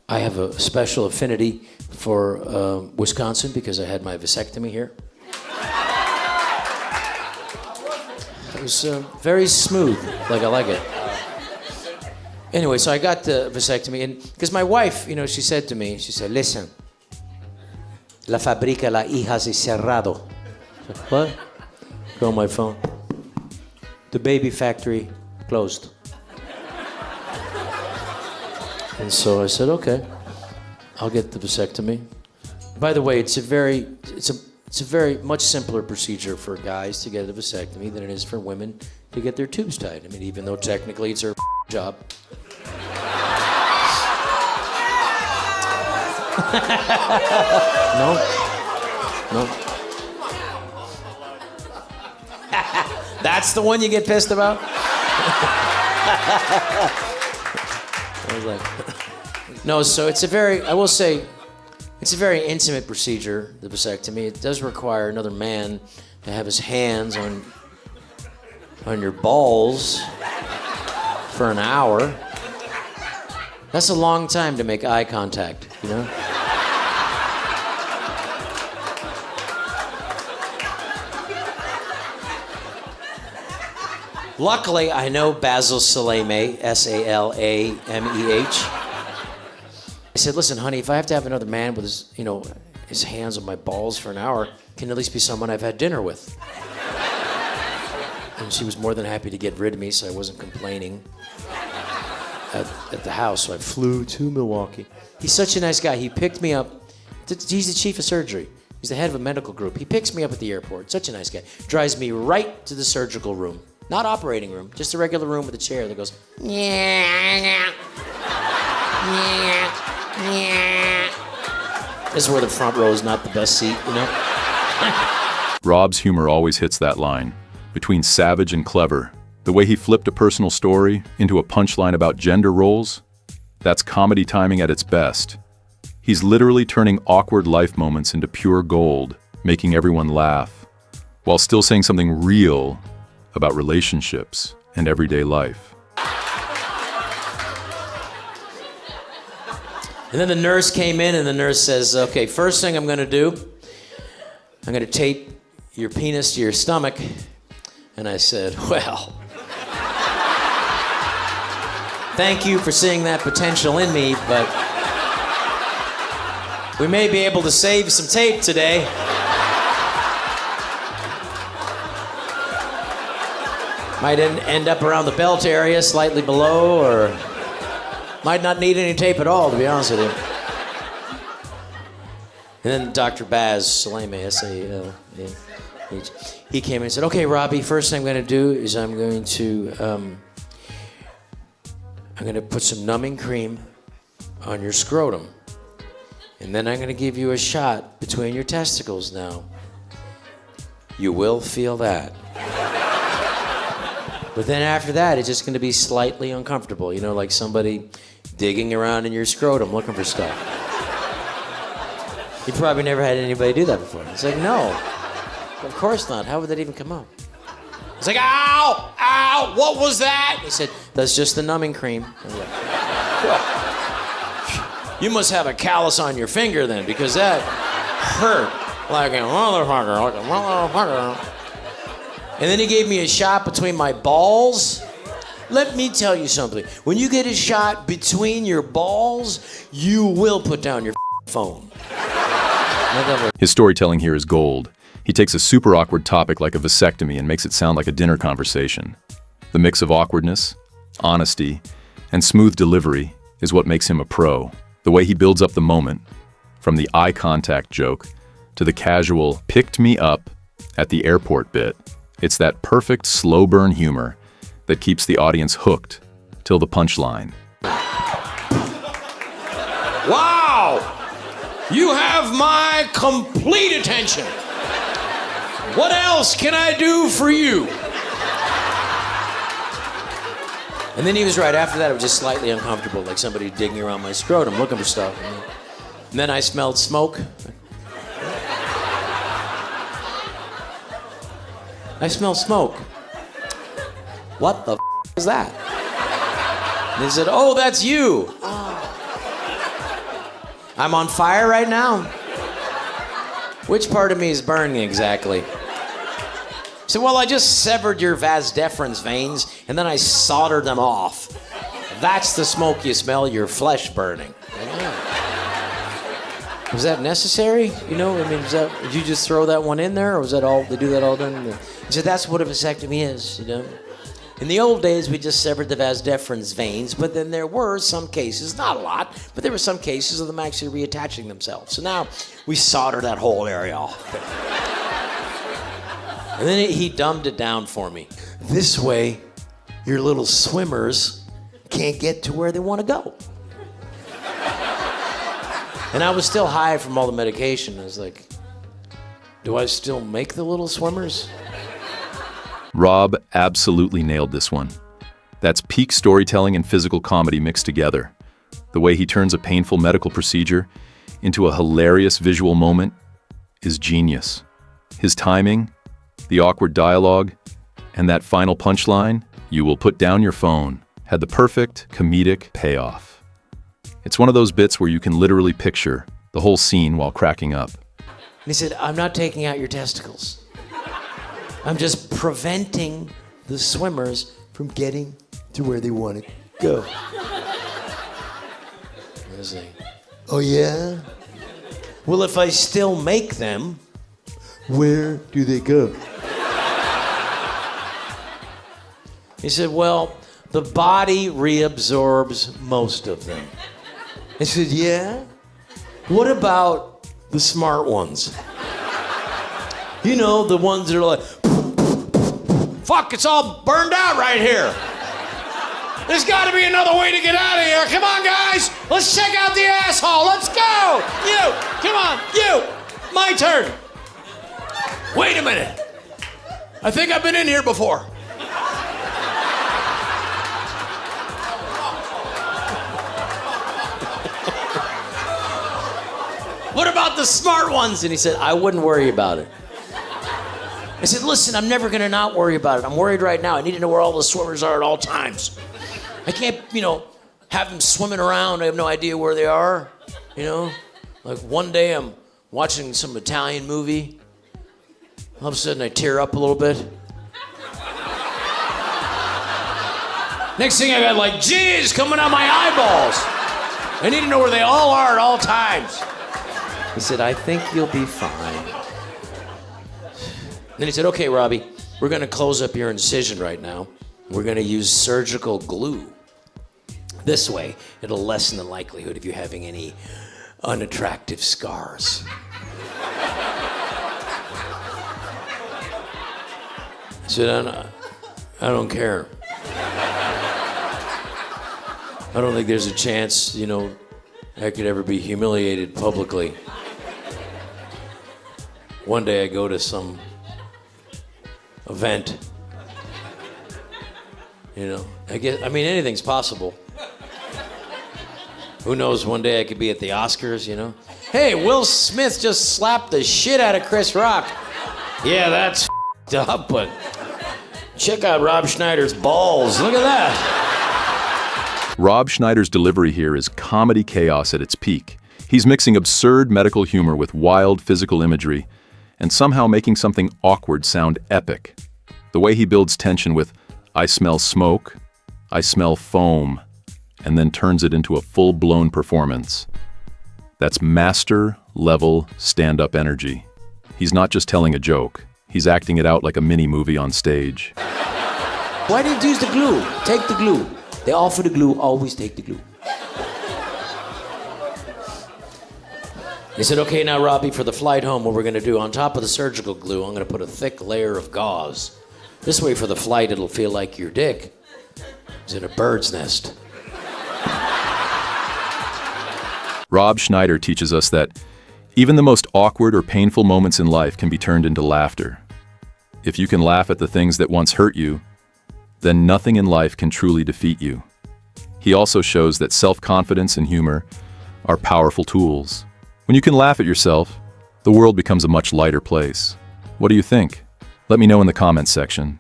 I have a special affinity for Wisconsin because I had my vasectomy here. It was very smooth, like I like it. Anyway, so I got the vasectomy, and because my wife, you know, she said to me, she said, listen, la fabrica la hijas es cerrado. Said, what? Go on my phone. The baby factory closed. And so I said, okay, I'll get the vasectomy. By the way, it's a very much simpler procedure for guys to get a vasectomy than it is for women to get their tubes tied. I mean, even though technically it's their job. No. That's the one you get pissed about? I was like, no, so it's a very intimate procedure, the vasectomy. It does require another man to have his hands on your balls for an hour. That's a long time to make eye contact, you know? Luckily, I know Basil Salame, Salameh. I said, listen, honey, if I have to have another man with his, you know, his hands on my balls for an hour, can at least be someone I've had dinner with. And she was more than happy to get rid of me, so I wasn't complaining at the house. So I flew to Milwaukee. He's such a nice guy. He picked me up. He's the chief of surgery. He's the head of a medical group. He picks me up at the airport. Such a nice guy. Drives me right to the surgical room. Not operating room, just a regular room with a chair that goes, This is where the front row is not the best seat, you know? Rob's humor always hits that line, between savage and clever. The way he flipped a personal story into a punchline about gender roles, that's comedy timing at its best. He's literally turning awkward life moments into pure gold, making everyone laugh, while still saying something real about relationships and everyday life. And then the nurse came in, and the nurse says, okay, first thing I'm gonna do, I'm gonna tape your penis to your stomach. And I said, well, thank you for seeing that potential in me, but we may be able to save some tape today. Might end up around the belt area, slightly below, or might not need any tape at all, to be honest with you. And then Dr. Baz Salame, S-A-L-A-H, he came in and said, okay, Robbie, first thing I'm going to do is I'm going to put some numbing cream on your scrotum. And then I'm going to give you a shot between your testicles now. You will feel that. But then after that, it's just going to be slightly uncomfortable, you know, like somebody digging around in your scrotum looking for stuff. You probably never had anybody do that before. It's like, no, of course not. How would that even come up? It's like, ow, ow, what was that? He said, that's just the numbing cream. Like, you must have a callus on your finger then, because that hurt like a motherfucker, like a motherfucker. And then he gave me a shot between my balls. Let me tell you something. When you get a shot between your balls, you will put down your phone. His storytelling here is gold. He takes a super awkward topic like a vasectomy and makes it sound like a dinner conversation. The mix of awkwardness, honesty, and smooth delivery is what makes him a pro. The way he builds up the moment, from the eye contact joke to the casual picked me up at the airport bit. It's that perfect slow burn humor that keeps the audience hooked till the punchline. Wow! You have my complete attention. What else can I do for you? And then he was right. After that, it was just slightly uncomfortable, like somebody digging around my scrotum looking for stuff. And then I smelled smoke. I smell smoke. What the is that? And they said, oh, that's you. Oh. I'm on fire right now? Which part of me is burning exactly? So, well, I just severed your vas deferens veins and then I soldered them off. That's the smoke you smell, your flesh burning. Was that necessary? You know, I mean, did you just throw that one in there, or was that all, they do that all done? He said, that's what a vasectomy is, you know? In the old days, we just severed the vas deferens veins, but then there were some cases, not a lot, but there were some cases of them actually reattaching themselves. So now we solder that whole area off. And then he dumbed it down for me. This way, your little swimmers can't get to where they want to go. And I was still high from all the medication. I was like, do I still make the little swimmers? Rob absolutely nailed this one. That's peak storytelling and physical comedy mixed together. The way he turns a painful medical procedure into a hilarious visual moment is genius. His timing, the awkward dialogue, and that final punchline, "You will put down your phone," had the perfect comedic payoff. It's one of those bits where you can literally picture the whole scene while cracking up. And he said, I'm not taking out your testicles. I'm just preventing the swimmers from getting to where they want to go. I was like, oh yeah? Well, if I still make them, where do they go? He said, well, the body reabsorbs most of them. I said, yeah? What about the smart ones? You know, the ones that are like, fuck, it's all burned out right here. There's got to be another way to get out of here. Come on, guys. Let's check out the asshole. Let's go. You, come on, you. My turn. Wait a minute. I think I've been in here before. What about the smart ones? And he said, I wouldn't worry about it. I said, listen, I'm never gonna not worry about it. I'm worried right now. I need to know where all the swimmers are at all times. I can't, have them swimming around. I have no idea where they are, Like one day I'm watching some Italian movie. All of a sudden I tear up a little bit. Next thing I got like jizz coming out my eyeballs. I need to know where they all are at all times. He said, I think you'll be fine. Then he said, okay, Robbie, we're gonna close up your incision right now. We're gonna use surgical glue. This way, it'll lessen the likelihood of you having any unattractive scars. I said, I don't care. I don't think there's a chance, I could ever be humiliated publicly. One day I go to some event. Anything's possible. Who knows, one day I could be at the Oscars, Hey, Will Smith just slapped the shit out of Chris Rock. Yeah, that's up, but check out Rob Schneider's balls. Look at that. Rob Schneider's delivery here is comedy chaos at its peak. He's mixing absurd medical humor with wild physical imagery and somehow making something awkward sound epic. The way he builds tension with, I smell smoke, I smell foam, and then turns it into a full-blown performance. That's master-level stand-up energy. He's not just telling a joke, he's acting it out like a mini-movie on stage. Why didn't you use the glue? Take the glue. They offer the glue, always take the glue. They said, okay, now, Robbie, for the flight home, what we're gonna do, on top of the surgical glue, I'm gonna put a thick layer of gauze. This way, for the flight, it'll feel like your dick is in a bird's nest. Rob Schneider teaches us that even the most awkward or painful moments in life can be turned into laughter. If you can laugh at the things that once hurt you, then nothing in life can truly defeat you. He also shows that self-confidence and humor are powerful tools. When you can laugh at yourself, the world becomes a much lighter place. What do you think? Let me know in the comments section.